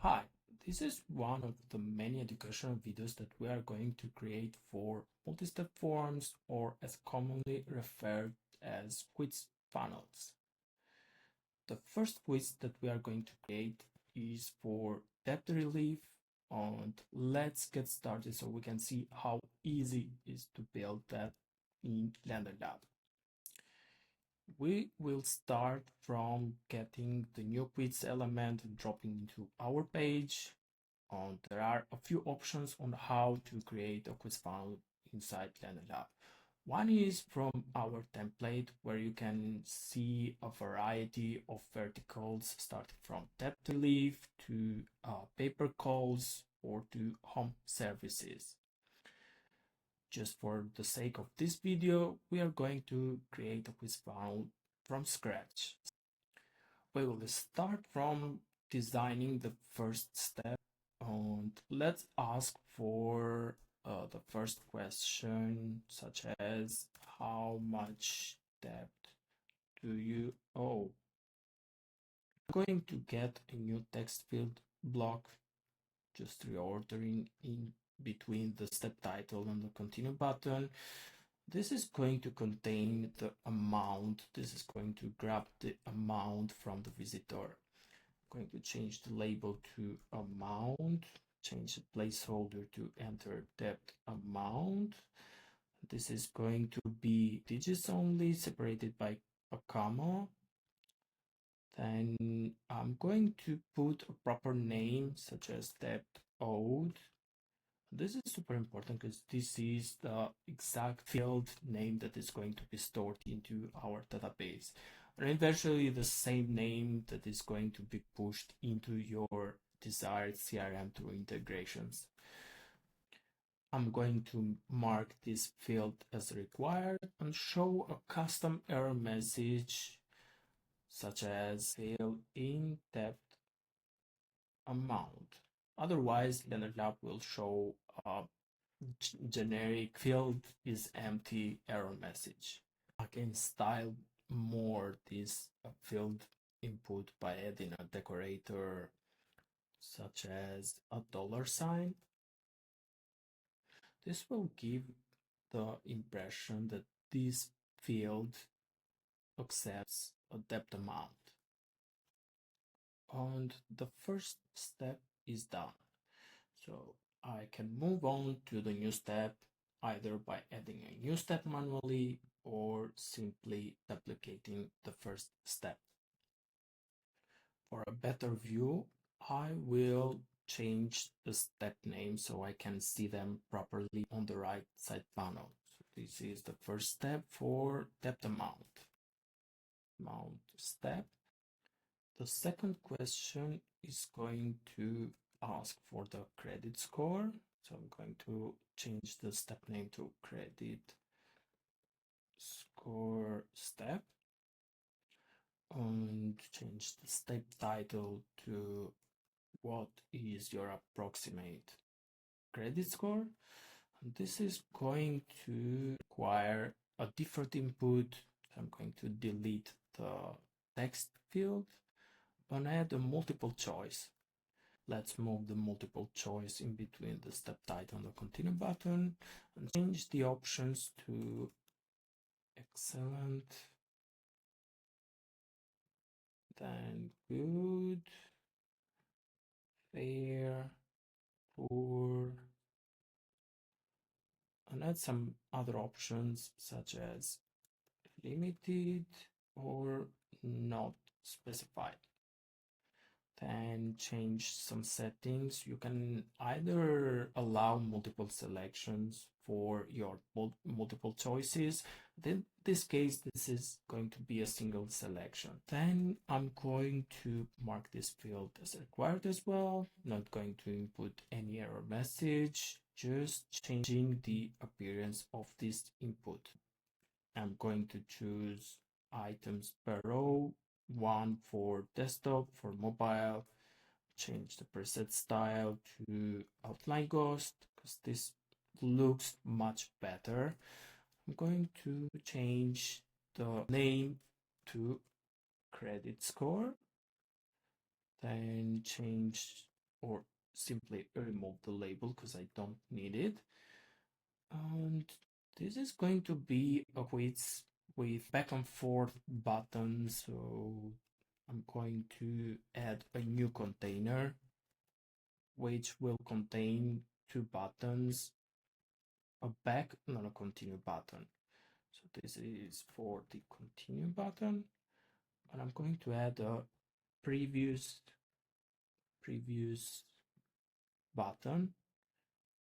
Hi, this is one of the many educational videos that we are going to create for multi-step forms, or as commonly referred as quiz funnels. The first quiz that we are going to create is for debt relief, and let's get started so we can see how easy it is to build that in LanderLab. We will start from getting the new quiz element and dropping into our page. And there are a few options on how to create a quiz funnel inside LanderLab. One is from our template, where you can see a variety of verticals starting from debt relief to paper calls or to home services. Just for the sake of this video, we are going to create a quiz funnel from scratch. We will start from designing the first step, and let's ask for the first question, such as how much debt do you owe? I'm going to get a new text field block, just reordering in between the step title and the continue button. This is going to contain the amount. This is going to grab the amount from the visitor. I'm going to change the label to amount, change the placeholder to enter debt amount. This is going to be digits only, separated by a comma. Then I'm going to put a proper name, such as debt owed. This is super important because this is the exact field name that is going to be stored into our database, and eventually the same name that is going to be pushed into your desired CRM through integrations. I'm going to mark this field as required and show a custom error message, such as fill in debt amount. Otherwise, LanderLab will show a generic field is empty error message. I can style more this field input by adding a decorator, such as a $sign. This will give the impression that this field accepts a debt amount. And the first step is done. So I can move on to the new step, either by adding a new step manually or simply duplicating the first step. For a better view, I will change the step name so I can see them properly on the right side panel. So this is the first step for debt amount step. The second question is going to ask for the credit score. So I'm going to change the step name to credit score step, and change the step title to what is your approximate credit score. And this is going to require a different input. So I'm going to delete the text field and add a multiple choice. Let's move the multiple choice in between the step title and the continue button, and change the options to excellent, then good, fair, poor, and add some other options such as limited or not specified. Then change some settings. You can either allow multiple selections for your multiple choices. In this case, this is going to be a single selection. Then I'm going to mark this field as required as well. Not going to input any error message, just changing the appearance of this input. I'm going to choose items per row, one for desktop, for mobile. Change the preset style to outline ghost because this looks much better. I'm going to change the name to credit score, then change or simply remove the label because I don't need it. And this is going to be a quiz with back and forth buttons. So I'm going to add a new container which will contain two buttons, a back and a continue button. So this is for the continue button, and I'm going to add a previous button.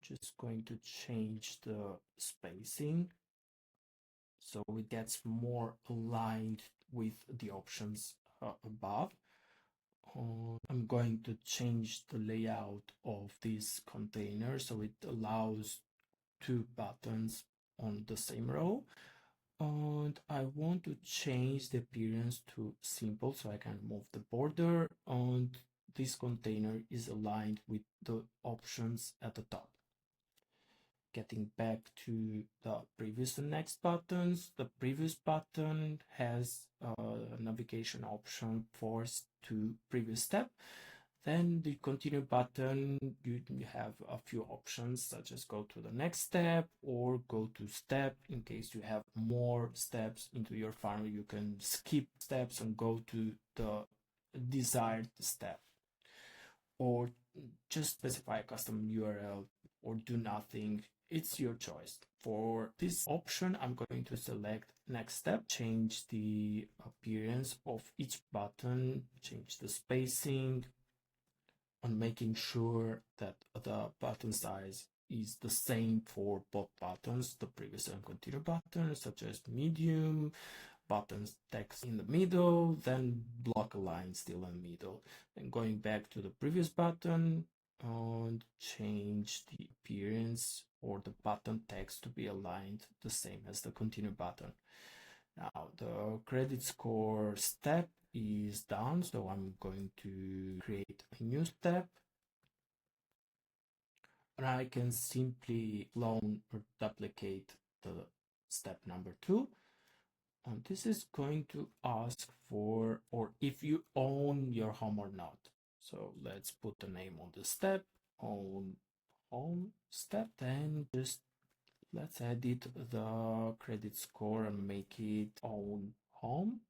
Just going to change the spacing so it gets more aligned with the options above. I'm going to change the layout of this container so it allows two buttons on the same row. And I want to change the appearance to simple so I can remove the border, and this container is aligned with the options at the top. Getting back to the previous and next buttons, the previous button has a navigation option forced to previous step. Then the continue button, you have a few options such as go to the next step or go to step. In case you have more steps into your funnel, you can skip steps and go to the desired step, or just specify a custom URL or do nothing. It's your choice. For this option, I'm going to select next step, change the appearance of each button, change the spacing, on making sure that the button size is the same for both buttons, the previous and continue buttons, such as medium, buttons text in the middle, then block align still in the middle. Then going back to the previous button and change the appearance or the button text to be aligned the same as the continue button. Now the credit score step is done, so I'm going to create a new step, and I can simply clone or duplicate the step number 2, and this is going to ask for or if you own your home or not. So let's put the name on the step, own home step, then just let's edit the credit score and make it own home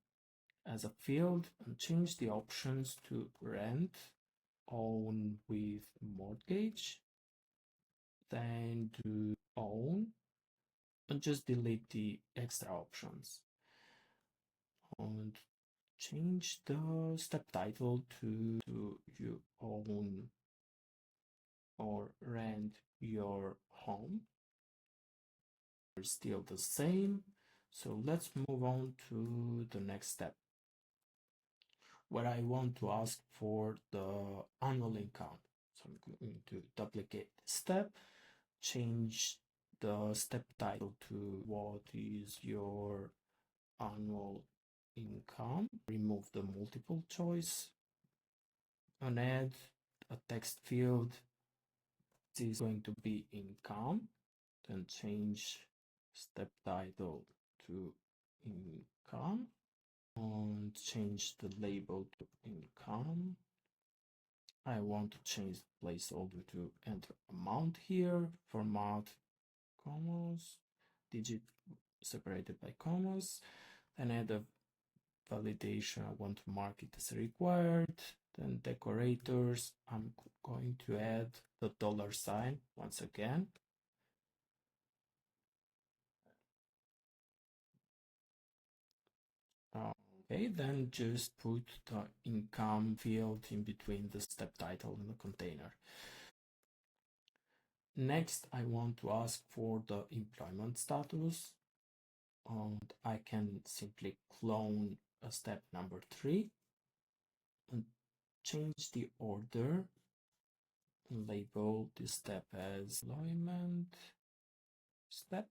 as a field, and change the options to rent, own with mortgage, then do own, and just delete the extra options. And change the step title to you own or rent your home. It's still the same. So let's move on to the next step, where I want to ask for the annual income. So I'm going to duplicate the step, change the step title to what is your annual income, remove the multiple choice, and add a text field. This is going to be income, then change step title to income, and change the label to income. I want to change the placeholder to enter amount here, format commas, digit separated by commas, then add a validation. I want to mark it as required. Then decorators, I'm going to add the $sign once again. Okay, then just put the income field in between the step title and the container. Next, I want to ask for the employment status, and I can simply clone a step number 3 and change the order and label this step as employment step,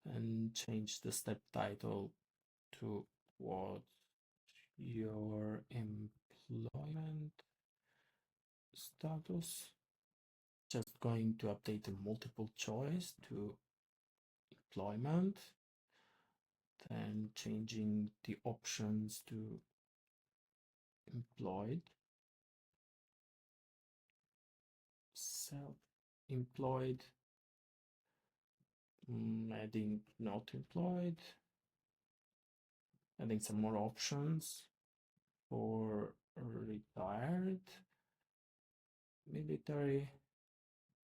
and change the step title to what your employment status. Just going to update the multiple choice to employment, then changing the options to employed, self-employed, adding not employed, adding some more options for retired, military,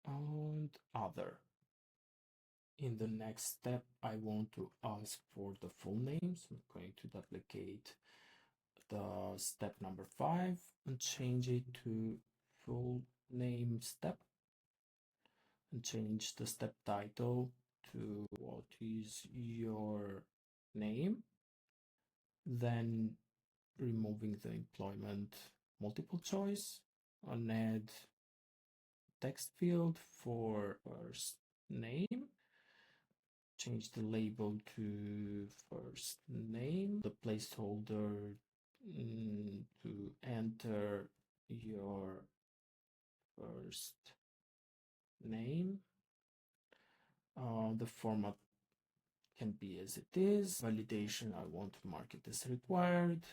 and other. In the next step, I want to ask for the full name, so I'm going to duplicate the step number 5 and change it to full name step, and change the step title to what is your name, then removing the employment multiple choice and add text field for first name, change the label to first name, the placeholder to enter your first name. The format can be as it is. Validation, I want to mark it as required,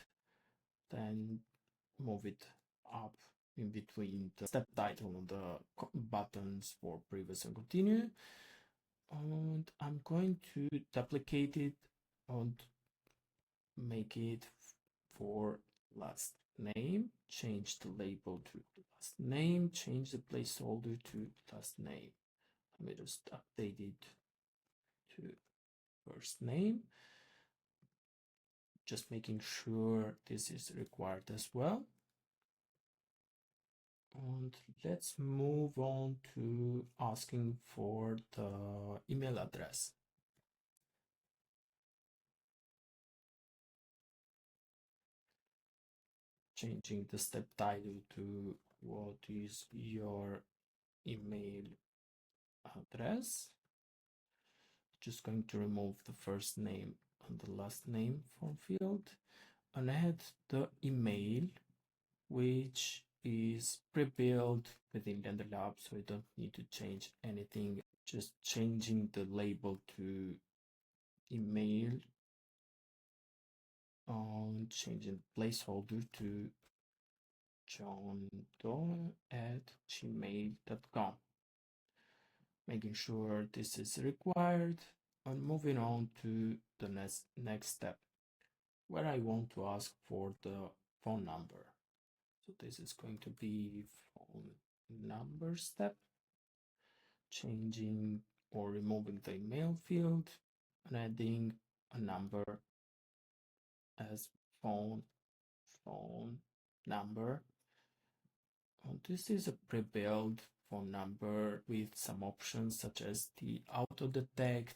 then move it up in between the step title and the buttons for previous and continue. And I'm going to duplicate it and make it for last name, change the label to last name, change the placeholder to last name. Let me just update it to first name, just making sure this is required as well. And let's move on to asking for the email address. Changing the step title to what is your email address. Just going to remove the first name and the last name from field and add the email, which is pre-built within LanderLab, so I don't need to change anything. Just changing the label to email and changing the placeholder to johndoe@gmail.com. Making sure this is required and moving on to the next step, where I want to ask for the phone number. So this is going to be phone number step, changing or removing the email field and adding a number as phone number. And this is a pre-built phone number with some options such as the auto detect.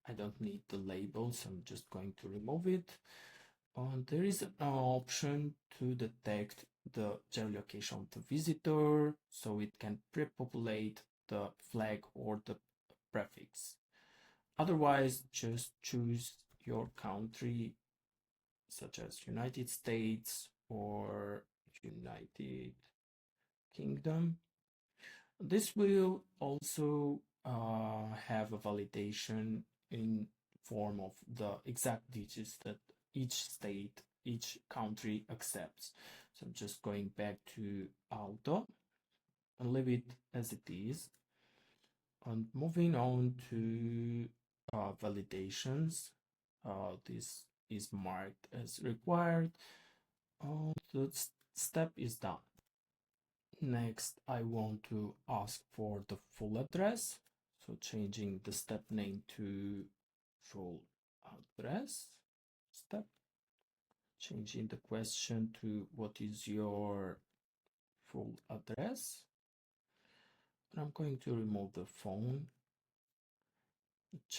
I don't need the label, so I'm just going to remove it. And there is an option to detect the geolocation of the visitor, so it can pre-populate the flag or the prefix. Otherwise, just choose your country, such as United States or United Kingdom. This will also have a validation in form of the exact digits that each country accepts. So I'm just going back to auto and leave it as it is. And moving on to validations, this is marked as required. The step is done. Next, I want to ask for the full address. So changing the step name to full address step. Changing the question to what is your full address. And I'm going to remove the phone.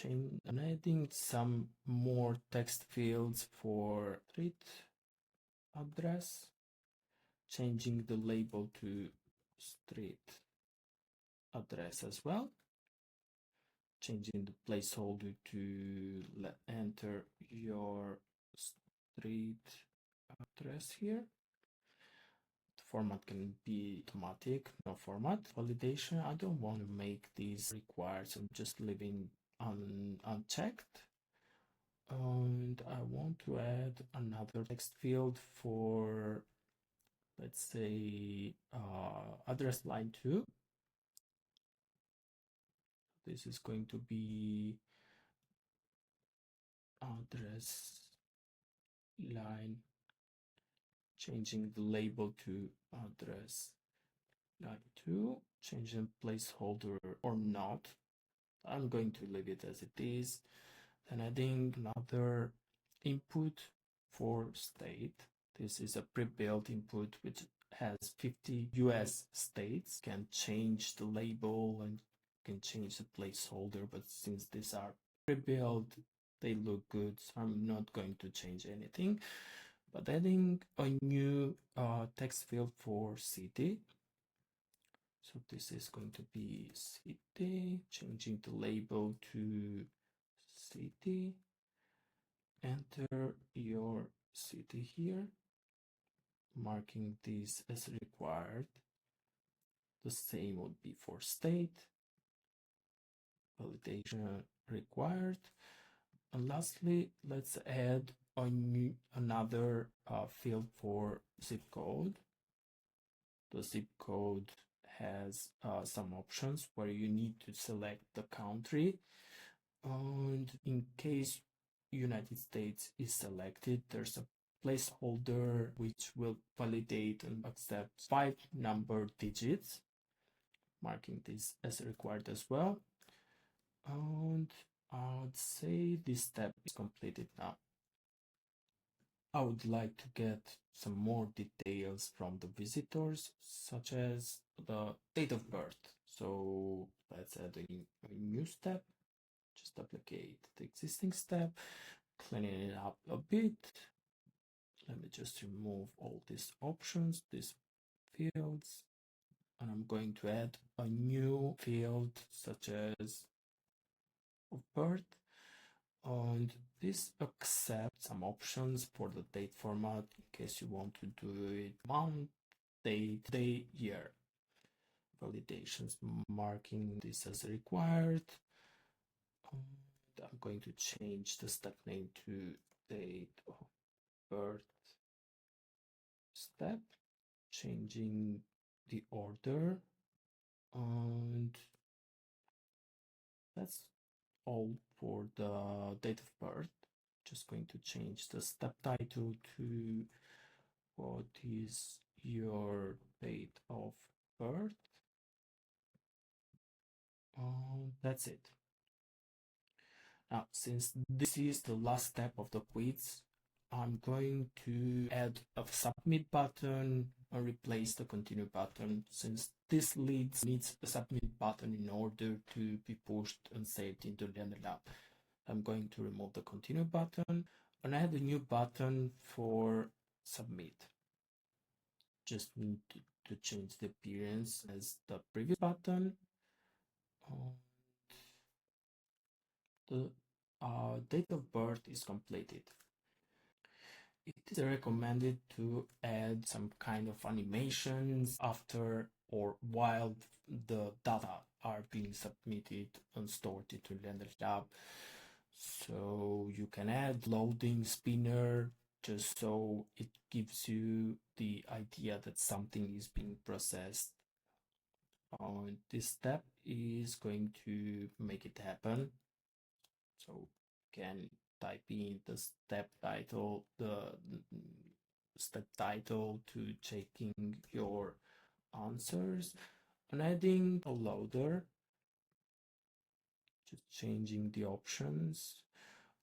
And adding some more text fields for street address. Changing the label to street address as well. Changing the placeholder to enter your street address here. The format can be automatic, no format. Validation, I don't want to make these required, so I'm just leaving unchecked. And I want to add another text field for, let's let's say address line 2. This is going to be address line, changing the label to address line 2, changing placeholder or not. I'm going to leave it as it is. Then adding another input for state. This is a pre-built input which has 50 US states. Can change the label and can change the placeholder, but since these are pre-built, they look good, so I'm not going to change anything. But adding a new text field for city. So this is going to be city, changing the label to city. Enter your city here, marking this as required. The same would be for state, validation required. And lastly, let's add another field for zip code. The zip code has some options where you need to select the country, and in case United States is selected, there's a placeholder which will validate and accept 5 number digits, marking this as required as well. And I'd say this step is completed now. I would like to get some more details from the visitors, such as the date of birth. So let's add a new step. Just duplicate the existing step, cleaning it up a bit. Let me just remove all these options, these fields, and I'm going to add a new field such as of birth. And this accepts some options for the date format in case you want to do it month, date, day, year. Validations, marking this as required. And I'm going to change the step name to date of birth step, changing the order, and that's all for the date of birth. Just going to change the step title to what is your date of birth. That's it. Now, since this is the last step of the quiz, I'm going to add a submit button and replace the continue button, since this needs a submit button in order to be pushed and saved into LanderLab. I'm going to remove the continue button and add a new button for submit. Just need to change the appearance as the previous button. The date of birth is completed. It is recommended to add some kind of animations after or while the data are being submitted and stored into LanderLab. So you can add loading spinner just so it gives you the idea that something is being processed. And this step is going to make it happen. So you can type in the step title, to checking your answers, and adding a loader, just changing the options.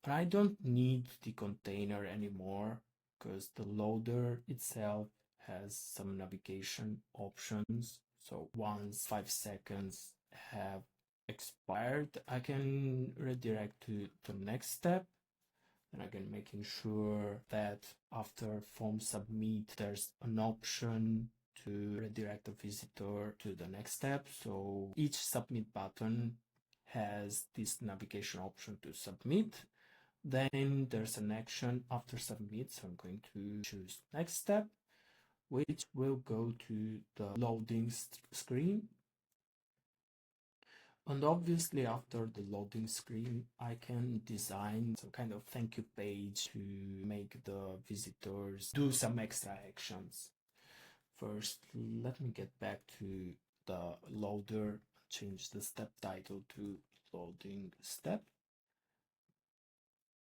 And I don't need the container anymore because the loader itself has some navigation options. So once 5 seconds have expired, I can redirect to the next step. And again, making sure that after form submit, there's an option to redirect the visitor to the next step. So each submit button has this navigation option to submit. Then there's an action after submit. So I'm going to choose next step, which will go to the loading screen. And obviously after the loading screen, I can design some kind of thank you page to make the visitors do some extra actions. First, let me get back to the loader, change the step title to loading step.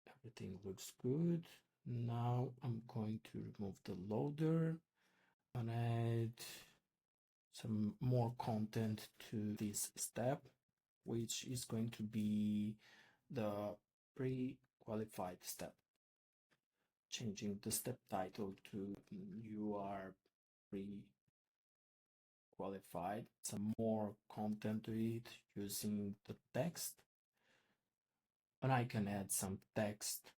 Everything looks good. Now I'm going to remove the loader and add some more content to this step, which is going to be the pre-qualified step. Changing the step title to you are pre-qualified, some more content to it using the text. And I can add some text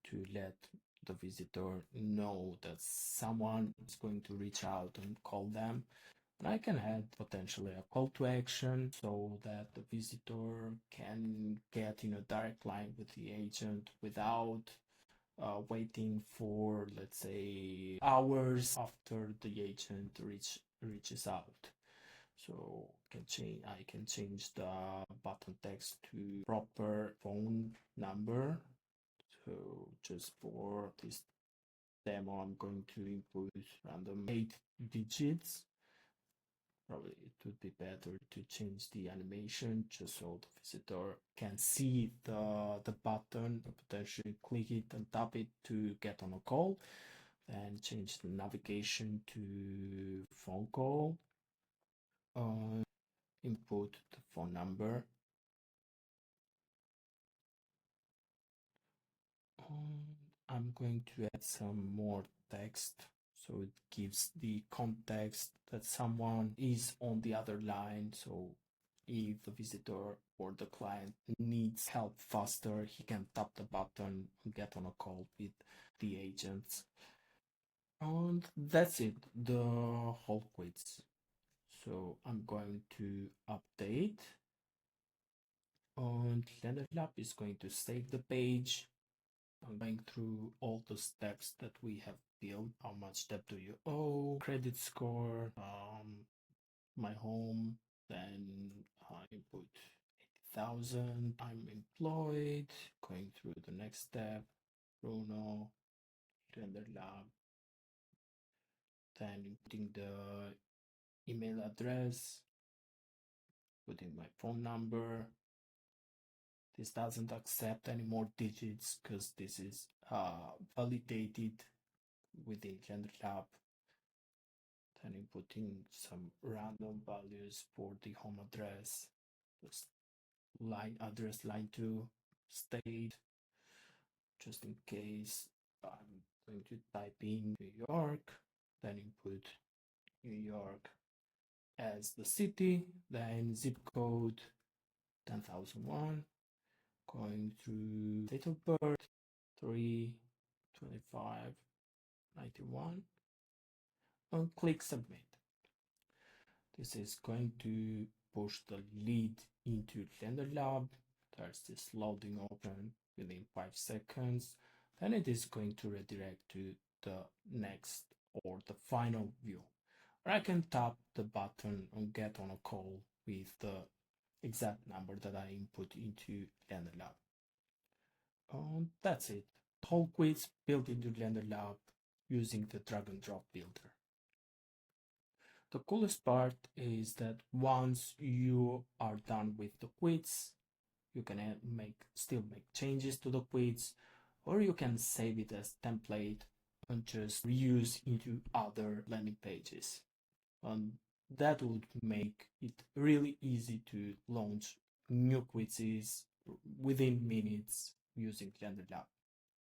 to let the visitor know that someone is going to reach out and call them. And I can add potentially a call to action so that the visitor can get in a direct line with the agent without waiting for, let's say, hours after the agent reaches out. So I can change the button text to proper phone number. So just for this demo, I'm going to input random 8 digits. Probably it would be better to change the animation just so the visitor can see the button, potentially click it and tap it to get on a call. Then change the navigation to phone call. Input the phone number. I'm going to add some more text so it gives the context that someone is on the other line. So if the visitor or the client needs help faster, he can tap the button and get on a call with the agents. And that's it, the whole quiz. So I'm going to update, and LanderLab is going to save the page. I'm going through all the steps that we have built. How much debt do you owe? Credit score, my home, then I input 80,000. I'm employed. Going through the next step, Bruno, LanderLab, then inputting the email address, putting my phone number. This doesn't accept any more digits because this is validated within LanderLab. Then inputting some random values for the home address, just line address, line 2, state, just in case. I'm going to type in New York, then input New York as the city, then zip code 10,001, going through date of birth 3/25/91, and click submit. This is going to push the lead into LanderLab. There's this loading option within 5 seconds. Then it is going to redirect to the next or the final view. Or I can tap the button and get on a call with the exact number that I input into LanderLab. And that's it. The whole quiz built into LanderLab using the drag and drop builder. The coolest part is that once you are done with the quiz, you can still make changes to the quiz, or you can save it as template and just reuse into other landing pages. And that would make it really easy to launch new quizzes within minutes using LanderLab.